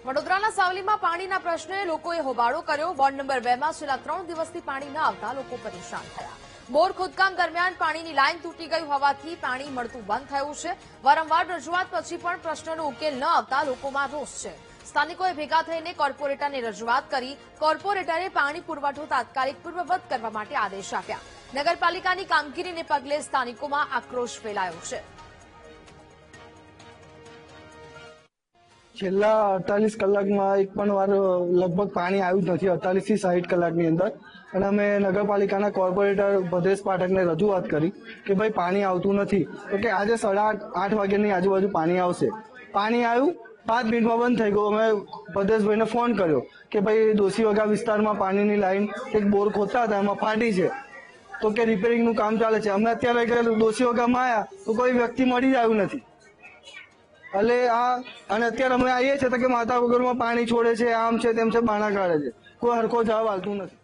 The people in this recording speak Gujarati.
વડોદરાના સાવલીમાં પાણીના પ્રશ્ને લોકોએ હોબાળો કર્યો। વોર્ડ નંબર 2 માં છેલ્લા 3 દિવસથી પાણી ન આવતા લોકો પરેશાન થયા। બોર ખોદકામ દરમિયાન પાણીની લાઇન તૂટી ગઈ હોવાથી પાણી મળતું બંધ થયું છે। વારંવાર રજૂઆત પછી પણ પ્રશ્નનો ઉકેલ ન આવતા લોકોમાં રોષ છે। સ્થાનિકોએ ભેગા થઈને કોર્પોરેટરને રજૂઆત કરી। કોર્પોરેટરે પાણી પુરવઠો તાત્કાલિક પૂર્વવત કરવા માટે આદેશ આપ્યા। નગરપાલિકાની કામગીરીને પગલે સ્થાનિકોમાં આક્રોશ ફેલાયો છે। છેલ્લા 48 કલાકમાં એક પણ વાર લગભગ પાણી આવ્યું જ નથી। 48 થી 60 કલાકની અંદર અને અમે નગરપાલિકાના કોર્પોરેટર ભદ્રેશ પાઠકને રજૂઆત કરી કે ભાઈ પાણી આવતું નથી, તો કે આજે 8:30 વાગ્યાની આજુબાજુ પાણી આવશે। પાણી આવ્યું, 5 મિનિટમાં બંધ થઈ ગયું। અમે ભદ્રેશભાઈને ફોન કર્યો કે ભાઈ દોશીવગા વિસ્તારમાં પાણીની લાઈન એક બોર ખોદતા હતા એમાં ફાટી છે, તો કે રિપેરિંગનું કામ ચાલે છે। અમે અત્યારે દોશીવગામાં આવ્યા તો કોઈ વ્યક્તિ મળી જ આવ્યું નથી। એટલે અને અત્યારે અમે આવીએ છીએ તો કે માતા વગરમાં પાણી છોડે છે, આમ છે તેમ છે, બાણા કાઢે છે, કોઈ હરખો જવાબ આવતું નથી।